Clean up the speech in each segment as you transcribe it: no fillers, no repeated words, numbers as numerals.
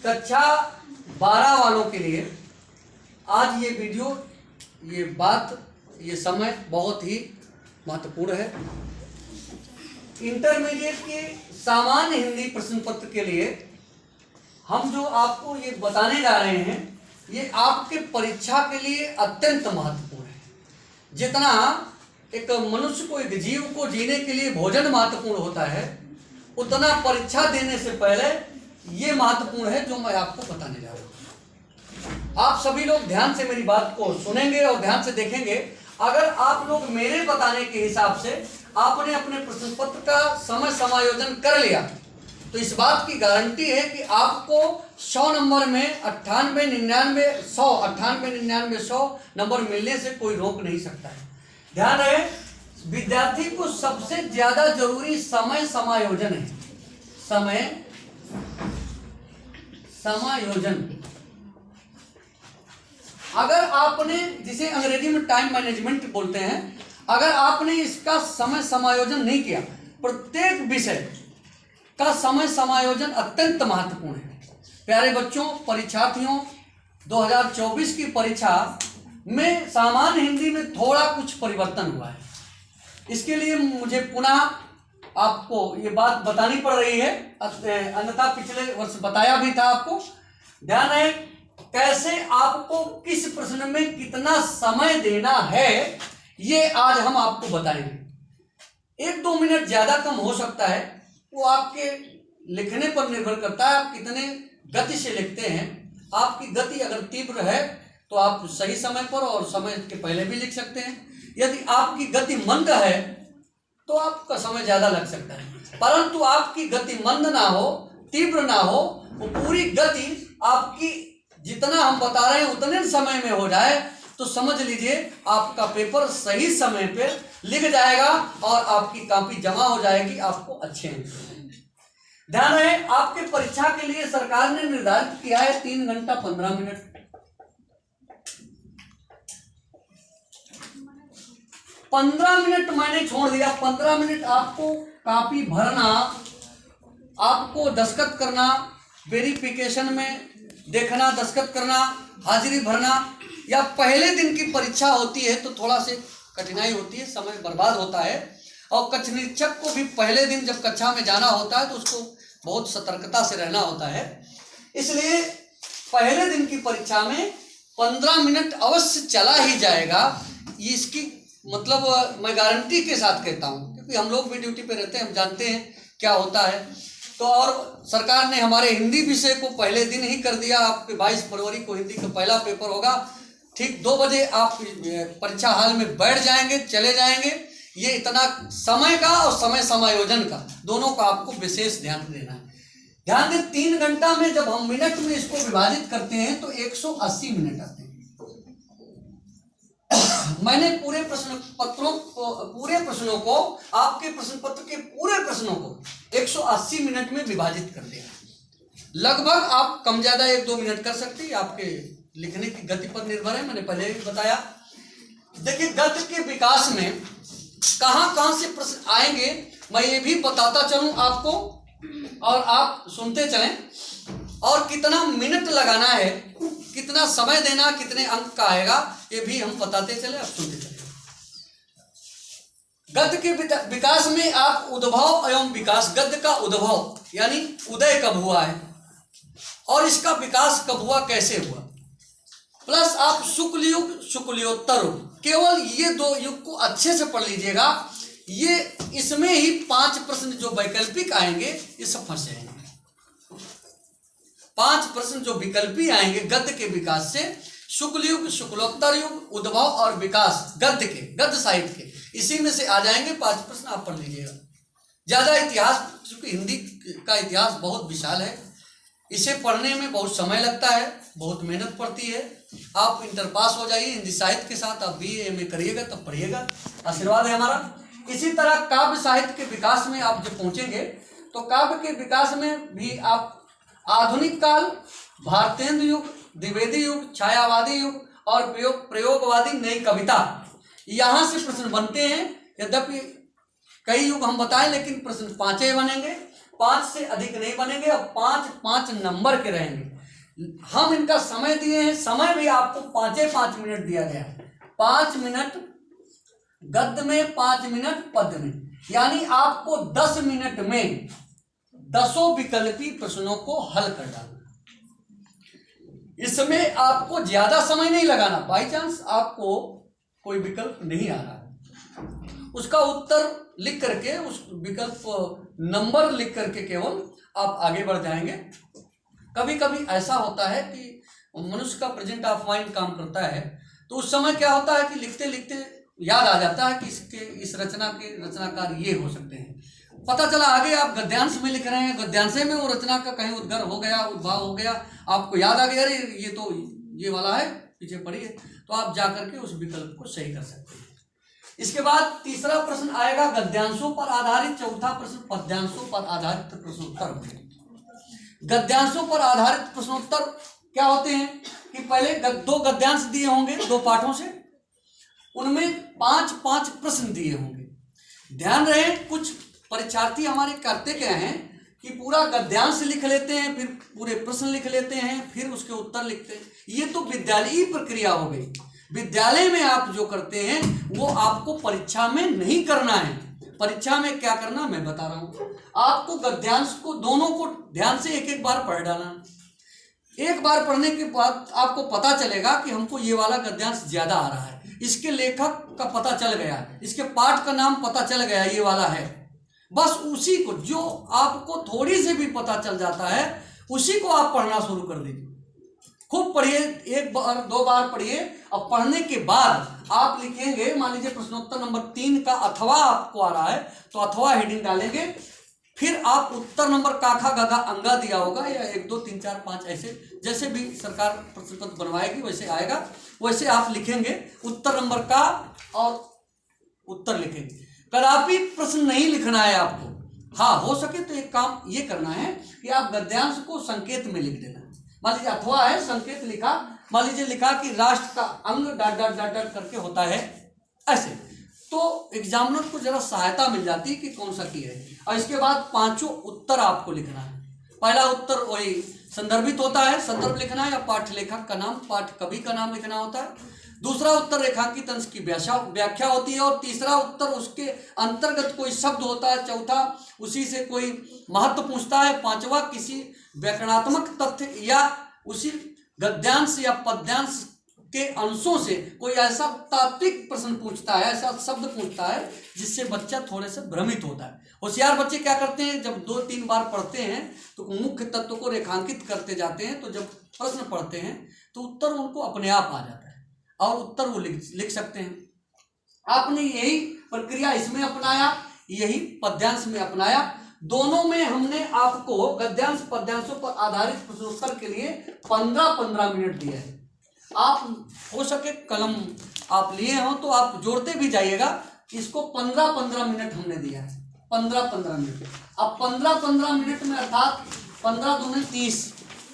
कक्षा 12 वालों के लिए आज ये वीडियो, ये बात, ये समय बहुत ही महत्वपूर्ण है। इंटरमीडिएट के सामान्य हिंदी प्रश्न पत्र के लिए हम जो आपको ये बताने जा रहे हैं, ये आपके परीक्षा के लिए अत्यंत महत्वपूर्ण है। जितना एक मनुष्य को, एक जीव को जीने के लिए भोजन महत्वपूर्ण होता है, उतना परीक्षा देने से पहले ये महत्वपूर्ण है जो मैं आपको बताने जा रहा हूँ। आप सभी लोग ध्यान से मेरी बात को सुनेंगे और ध्यान से देखेंगे। अगर आप लोग मेरे बताने के हिसाब से आपने अपने प्रश्न पत्र का समय समायोजन कर लिया तो इस बात की गारंटी है कि आपको 100 नंबर में 98, 99, 100, 98, 99, 100 नंबर मिलने से कोई रोक नहीं सकता है। ध्यान रहे, विद्यार्थी को सबसे ज्यादा जरूरी समय समायोजन है। समय समायोजन, अगर आपने, जिसे अंग्रेजी में टाइम मैनेजमेंट बोलते हैं, अगर आपने इसका समय समायोजन नहीं किया, प्रत्येक विषय का समय समायोजन अत्यंत महत्वपूर्ण है। प्यारे बच्चों, परीक्षार्थियों, 2024 की परीक्षा में सामान्य हिंदी में थोड़ा कुछ परिवर्तन हुआ है। इसके लिए मुझे पुनः आपको ये बात बतानी पड़ रही है, अन्यथा पिछले वर्ष बताया भी था आपको। ध्यान है, कैसे आपको किस प्रश्न में कितना समय देना है, ये आज हम आपको बताएंगे। 1-2 मिनट ज्यादा कम हो सकता है, वो आपके लिखने पर निर्भर करता है, आप कितने गति से लिखते हैं। आपकी गति अगर तीव्र है तो आप सही समय पर और समय के पहले भी लिख सकते हैं। यदि आपकी गति मंद है तो आपका समय ज्यादा लग सकता है। परंतु आपकी गति मंद ना हो, तीव्र ना हो, वो पूरी गति आपकी जितना हम बता रहे हैं उतने समय में हो जाए तो समझ लीजिए आपका पेपर सही समय पे लिख जाएगा और आपकी कॉपी जमा हो जाएगी, आपको अच्छे अंक मिलेंगे। ध्यान रहे, आपके परीक्षा के लिए सरकार ने निर्धारित किया है 3 घंटा 15 मिनट। 15 मिनट मैंने छोड़ दिया। 15 मिनट आपको कॉपी भरना, आपको दस्तखत करना, वेरिफिकेशन में देखना, दस्तखत करना, हाजिरी भरना, या पहले दिन की परीक्षा होती है तो थोड़ा से कठिनाई होती है, समय बर्बाद होता है। और कक्ष निरीक्षक को भी पहले दिन जब कक्षा में जाना होता है तो उसको बहुत सतर्कता से रहना होता है। इसलिए पहले दिन की परीक्षा में 15 मिनट अवश्य चला ही जाएगा। ये इसकी मतलब मैं गारंटी के साथ कहता हूँ, क्योंकि हम लोग भी ड्यूटी पे रहते हैं, हम जानते हैं क्या होता है। तो और सरकार ने हमारे हिंदी विषय को पहले दिन ही कर दिया। आपके 22 फरवरी को हिंदी का पहला पेपर होगा। ठीक 2 बजे आप परीक्षा हॉल में बैठ जाएंगे, चले जाएंगे। ये इतना समय का और समय समायोजन का दोनों का आपको विशेष ध्यान देना है। ध्यान दें, 3 घंटा में जब हम मिनट में इसको विभाजित करते हैं तो 180 मिनट आते हैं। मैंने पूरे प्रश्नों को, आपके प्रश्न पत्र के पूरे प्रश्नों को 180 मिनट में विभाजित कर दिया। लगभग आप कम ज्यादा 1-2 मिनट कर सकते हैं, आपके लिखने की गति पर निर्भर है। मैंने पहले भी बताया। देखिए, गद्य के विकास में कहां से प्रश्न आएंगे मैं ये भी बताता चलूं आपको, और आप सुनते चलें। और कितना मिनट लगाना है, कितना समय देना, कितने अंक का आएगा, ये भी हम बताते चले, आप सुनते चले। गद्य के विकास में आप उद्भव एवं विकास, गद्य का उद्भव यानी उदय कब हुआ है और इसका विकास कब हुआ, कैसे हुआ, प्लस आप शुक्ल युग, शुक्लियोत्तर युग, केवल ये 2 युग को अच्छे से पढ़ लीजिएगा। ये इसमें ही 5 प्रश्न जो वैकल्पिक आएंगे ये सब फंसे हैं। 5 प्रश्न जो विकल्पी आएंगे गद्य के विकास से, शुक्ल युग, शुक्लोत्तर युग, उद्भव और विकास, गद्य के, गद्य साहित्य के, इसी में से आ जाएंगे 5 प्रश्न। आप पढ़ लीजिएगा। ज्यादा इतिहास, क्योंकि हिंदी का इतिहास बहुत विशाल है, इसे पढ़ने में बहुत समय लगता है, बहुत मेहनत पड़ती है। आप इंटर पास हो जाइए हिंदी साहित्य के साथ, आप BA MA करिएगा तब पढ़िएगा, आशीर्वाद है हमारा। इसी तरह काव्य साहित्य के विकास में आप जब पहुंचेंगे तो काव्य के विकास में भी आप आधुनिक काल, भारतेंदु युग, द्विवेदी युग, छायावादी युग और प्रयोगवादी नई कविता, यहां से प्रश्न बनते हैं। यद्यपि कई युग हम बताएं, लेकिन प्रश्न 5 बनेंगे, 5 से अधिक नहीं बनेंगे और 5 नंबर के रहेंगे। हम इनका समय दिए हैं, समय भी आपको 5 मिनट दिया गया है। 5 मिनट गद्य में, 5 मिनट पद्य में, यानी आपको 10 मिनट में 10 विकल्पी प्रश्नों को हल कर डालना। इसमें आपको ज्यादा समय नहीं लगाना। बाई चांस आपको कोई विकल्प नहीं आ रहा है, उसका उत्तर लिख करके, उस विकल्प नंबर लिख करके केवल आप आगे बढ़ जाएंगे। कभी कभी ऐसा होता है कि मनुष्य का प्रेजेंट ऑफ माइंड काम करता है, तो उस समय क्या होता है कि लिखते लिखते याद आ जाता है कि इस रचना के रचनाकार ये हो सकते हैं। पता चला आगे आप गद्यांश में लिख रहे हैं, गद्यांश में वो रचना का कहीं उद्गर हो गया, उद्भाव हो गया, आपको याद आ गया अरे ये तो ये वाला है, पीछे पढ़िए, तो आप जाकर के उस विकल्प को सही कर सकते हैं। इसके बाद तीसरा प्रश्न आएगा गद्यांशों पर आधारित, चौथा प्रश्न पद्यांशों पर आधारित प्रश्नोत्तर। गद्यांशों पर आधारित प्रश्नोत्तर क्या होते हैं कि पहले 2 गद्यांश दिए होंगे 2 पाठों से, उनमें 5-5 प्रश्न दिए होंगे। ध्यान रहे, कुछ परीक्षार्थी हमारे करते क्या हैं कि पूरा गद्यांश लिख लेते हैं, फिर पूरे प्रश्न लिख लेते हैं, फिर उसके उत्तर लिखते हैं। ये तो विद्यालयी प्रक्रिया हो गई। विद्यालय में आप जो करते हैं वो आपको परीक्षा में नहीं करना है। परीक्षा में क्या करना मैं बता रहा हूं। आपको गद्यांश को दोनों को ध्यान से एक बार पढ़ डालना। एक बार पढ़ने के बाद आपको पता चलेगा कि हमको ये वाला गद्यांश ज्यादा आ रहा है, इसके लेखक का पता चल गया, इसके पाठ का नाम पता चल गया, ये वाला है। बस उसी को, जो आपको थोड़ी से भी पता चल जाता है, उसी को आप पढ़ना शुरू कर दीजिए। खूब पढ़िए, 1 बार 2 बार पढ़िए। अब पढ़ने के बाद आप लिखेंगे, मान लीजिए प्रश्नोत्तर नंबर 3 का अथवा आपको आ रहा है तो अथवा हेडिंग डालेंगे। फिर आप उत्तर नंबर काखा गगा अंगा दिया होगा, या 1 2 3 4 5 ऐसे जैसे भी सरकार प्रश्न पत्र बनवाएगी वैसे आएगा, वैसे आप लिखेंगे उत्तर नंबर का और उत्तर लिखेंगे। कदापि प्रश्न नहीं लिखना है आपको। हाँ, हो सके तो एक काम ये करना है कि आप गद्यांश को संकेत में लिख देना। मान लीजिए अथवा है, संकेत लिखा, मान लीजिए लिखा कि राष्ट्र का अंग ... करके होता है, ऐसे, तो एग्जामिनर को जरा सहायता मिल जाती है कि कौन सा की है। और इसके बाद 5 उत्तर आपको लिखना है। पहला उत्तर वही संदर्भित होता है, संदर्भ लिखना है, या पाठ लेखक का नाम, पाठ कवि का नाम लिखना होता है। दूसरा उत्तर रेखांकित अंश की व्याख्या होती है, और तीसरा उत्तर उसके अंतर्गत कोई शब्द होता है, चौथा उसी से कोई महत्व पूछता है, 5वां किसी व्याकरणात्मक तथ्य या उसी गद्यांश या पद्यांश के अंशों से कोई ऐसा तात्विक प्रश्न पूछता है, ऐसा शब्द पूछता है जिससे बच्चा थोड़े से भ्रमित होता है। होशियार बच्चे क्या करते हैं, जब 2-3 बार पढ़ते हैं तो मुख्य तत्व को रेखांकित करते जाते हैं, तो जब प्रश्न पढ़ते हैं तो उत्तर उनको अपने आप आ जाता है और उत्तर वो लिख सकते हैं। आपने यही प्रक्रिया इसमें अपनाया, यही पद्यांश में अपनाया। दोनों में हमने आपको गद्यांश पद्यांशों पर आधारित प्रश्नोत्तर के लिए 15-15 मिनट दिए हैं। आप हो सके कलम आप लिए हो तो आप जोड़ते भी जाइएगा। इसको 15-15 मिनट हमने दिया है, 15-15 मिनट। अब 15-15 मिनट में अर्थात 15 दूनी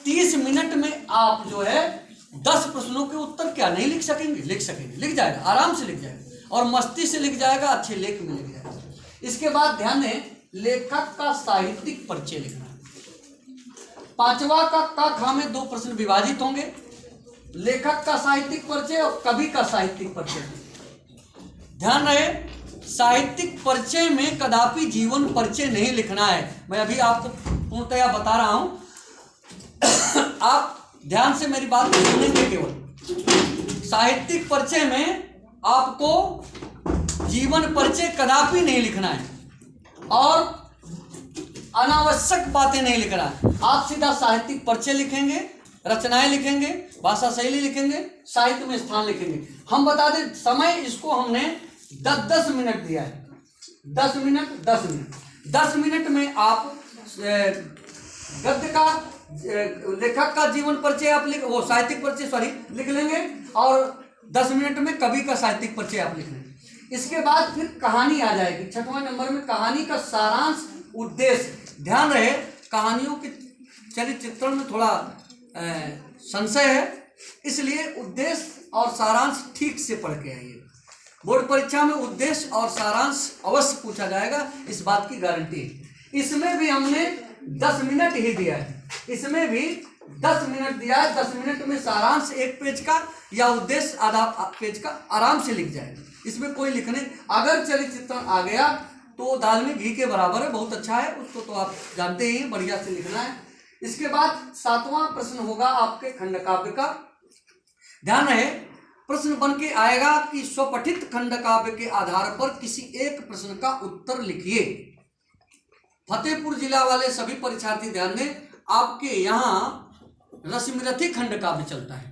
30 मिनट में आप जो है 10 प्रश्नों के उत्तर क्या नहीं लिख सकेंगे? लिख सकेंगे, लिख जाएगा, आराम से लिख जाएगा और मस्ती से लिख जाएगा, अच्छे लेख में लिख जाएगा। इसके बाद ध्यान दें, लेखक का साहित्यिक परिचय लिखना है। 5वां का खा में 2 प्रश्न विभाजित होंगे, लेखक का साहित्यिक परिचय और कवि का साहित्यिक परिचय। ध्यान रहे, साहित्यिक परिचय में कदापि जीवन परिचय नहीं लिखना है। मैं अभी आपको पूर्णतया बता रहा हूं, आप ध्यान से मेरी बात सुनेंगे। केवल साहित्यिक परिचय में आपको जीवन परिचय कदापि नहीं लिखना है और अनावश्यक बातें नहीं लिखना है। आप सीधा साहित्यिक परिचय लिखेंगे, रचनाएं लिखेंगे, भाषा शैली लिखेंगे, साहित्य में स्थान लिखेंगे। हम बता दें समय इसको हमने 10 मिनट दिया है। 10 मिनट में आप गद्य का लेखक का जीवन परिचय आप वो साहित्यिक परिचय लिख लेंगे और 10 मिनट में कवि का साहित्यिक परिचय आप लिख लेंगे। इसके बाद फिर कहानी आ जाएगी। 6वें नंबर में कहानी का सारांश उद्देश्य। ध्यान रहे, कहानियों के चरित्र चित्रण में थोड़ा संशय है, इसलिए उद्देश्य और सारांश ठीक से पढ़ के आइए। बोर्ड परीक्षा में उद्देश्य और सारांश अवश्य पूछा जाएगा, इस बात की गारंटी है। इसमें भी हमने 10 मिनट ही दिया है, इसमें भी 10 मिनट दिया है, 10 मिनट में सारांश 1 पेज का या उद्देश्य आधा पेज का आराम से लिख जाए। इसमें कोई लिखने, अगर चरित्र चित्रण आ गया तो दाल में घी के बराबर है, बहुत अच्छा है, उसको तो आप जानते ही, बढ़िया से लिखना है। इसके बाद 7वां प्रश्न होगा आपके खंडकाव्य का। ध्यान रहे, प्रश्न बन के आएगा कि स्वपठित खंडकाव्य के आधार पर किसी एक प्रश्न का उत्तर लिखिए। फतेहपुर जिला वाले सभी परीक्षार्थी ध्यान दें, आपके यहाँ रश्मिरथी खंडकाव्य चलता है।